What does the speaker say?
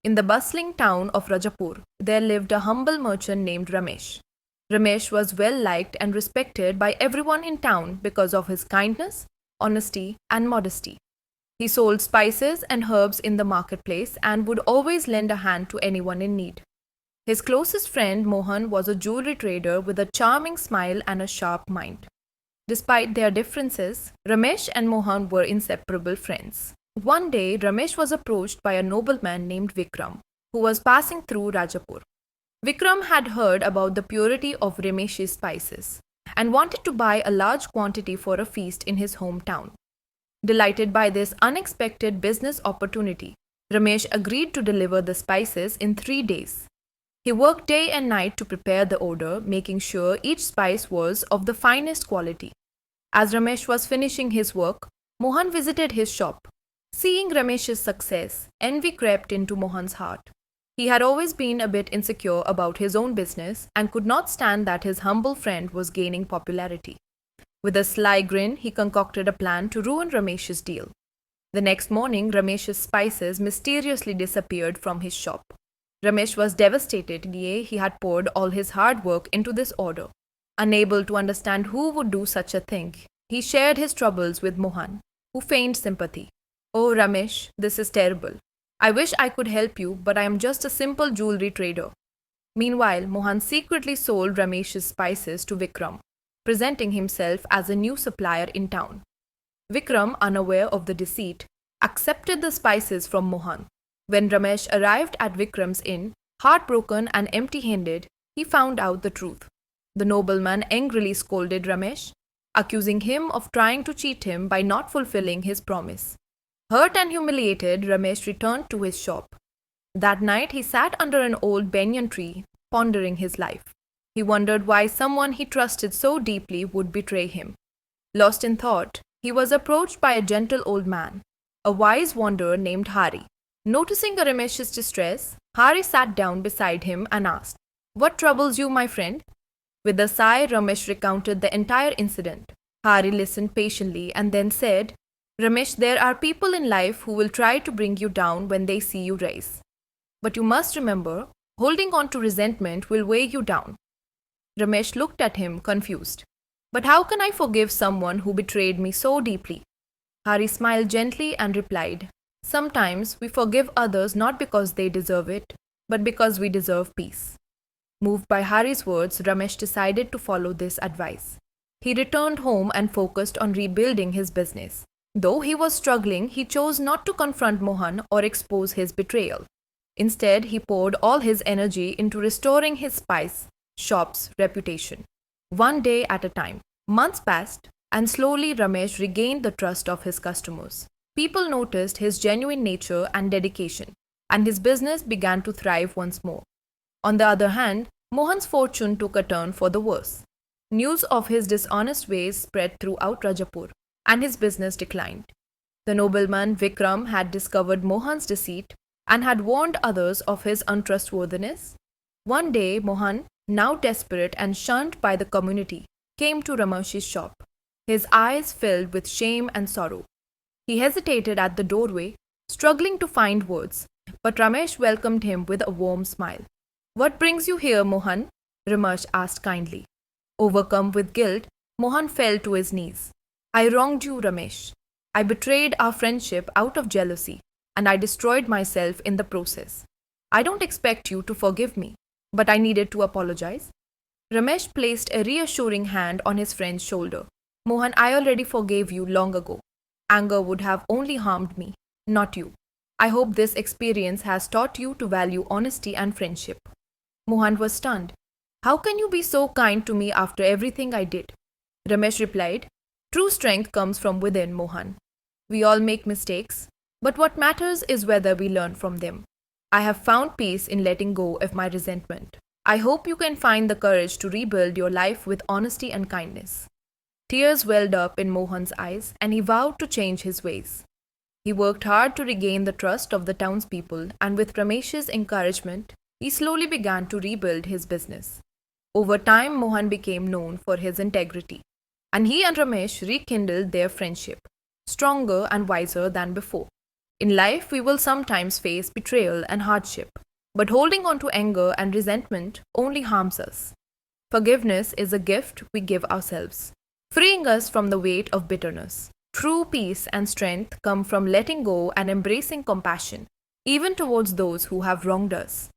In the bustling town of Rajapur, there lived a humble merchant named Ramesh. Ramesh was well liked and respected by everyone in town because of his kindness, honesty, and modesty. He sold spices and herbs in the marketplace and would always lend a hand to anyone in need. His closest friend Mohan was a jewelry trader with a charming smile and a sharp mind. Despite their differences, Ramesh and Mohan were inseparable friends. One day, Ramesh was approached by a nobleman named Vikram, who was passing through Rajapur. Vikram had heard about the purity of Ramesh's spices and wanted to buy a large quantity for a feast in his hometown. Delighted by this unexpected business opportunity, Ramesh agreed to deliver the spices in 3 days. He worked day and night to prepare the order, making sure each spice was of the finest quality. As Ramesh was finishing his work, Mohan visited his shop. Seeing Ramesh's success, envy crept into Mohan's heart. He had always been a bit insecure about his own business and could not stand that his humble friend was gaining popularity. With a sly grin, he concocted a plan to ruin Ramesh's deal. The next morning, Ramesh's spices mysteriously disappeared from his shop. Ramesh was devastated, yea, he had poured all his hard work into this order. Unable to understand who would do such a thing, he shared his troubles with Mohan, who feigned sympathy. Oh, Ramesh, this is terrible. I wish I could help you, but I am just a simple jewelry trader. Meanwhile, Mohan secretly sold Ramesh's spices to Vikram, presenting himself as a new supplier in town. Vikram, unaware of the deceit, accepted the spices from Mohan. When Ramesh arrived at Vikram's inn, heartbroken and empty-handed, he found out the truth. The nobleman angrily scolded Ramesh, accusing him of trying to cheat him by not fulfilling his promise. Hurt and humiliated, Ramesh returned to his shop. That night he sat under an old banyan tree, pondering his life. He wondered why someone he trusted so deeply would betray him. Lost in thought, he was approached by a gentle old man, a wise wanderer named Hari. Noticing Ramesh's distress, Hari sat down beside him and asked, "What troubles you, my friend?" With a sigh, Ramesh recounted the entire incident. Hari listened patiently and then said, "Ramesh, there are people in life who will try to bring you down when they see you rise. But you must remember, holding on to resentment will weigh you down." Ramesh looked at him, confused. "But how can I forgive someone who betrayed me so deeply?" Hari smiled gently and replied, "Sometimes we forgive others not because they deserve it, but because we deserve peace." Moved by Hari's words, Ramesh decided to follow this advice. He returned home and focused on rebuilding his business. Though he was struggling, he chose not to confront Mohan or expose his betrayal. Instead, he poured all his energy into restoring his spice shop's reputation. One day at a time. Months passed, and slowly Ramesh regained the trust of his customers. People noticed his genuine nature and dedication, and his business began to thrive once more. On the other hand, Mohan's fortune took a turn for the worse. News of his dishonest ways spread throughout Rajapur, and his business declined. The nobleman Vikram had discovered Mohan's deceit and had warned others of his untrustworthiness. One day, Mohan, now desperate and shunned by the community, came to Ramesh's shop. His eyes filled with shame and sorrow. He hesitated at the doorway, struggling to find words, but Ramesh welcomed him with a warm smile. "What brings you here, Mohan?" Ramesh asked kindly. Overcome with guilt, Mohan fell to his knees. "I wronged you, Ramesh. I betrayed our friendship out of jealousy, and I destroyed myself in the process. I don't expect you to forgive me, but I needed to apologize." Ramesh placed a reassuring hand on his friend's shoulder. "Mohan, I already forgave you long ago. Anger would have only harmed me, not you. I hope this experience has taught you to value honesty and friendship." Mohan was stunned. "How can you be so kind to me after everything I did?" Ramesh replied, "True strength comes from within, Mohan. We all make mistakes, but what matters is whether we learn from them. I have found peace in letting go of my resentment. I hope you can find the courage to rebuild your life with honesty and kindness." Tears welled up in Mohan's eyes, and he vowed to change his ways. He worked hard to regain the trust of the townspeople, and with Ramesh's encouragement, he slowly began to rebuild his business. Over time, Mohan became known for his integrity, and he and Ramesh rekindled their friendship, stronger and wiser than before. In life, we will sometimes face betrayal and hardship, but holding on to anger and resentment only harms us. Forgiveness is a gift we give ourselves, freeing us from the weight of bitterness. True peace and strength come from letting go and embracing compassion, even towards those who have wronged us.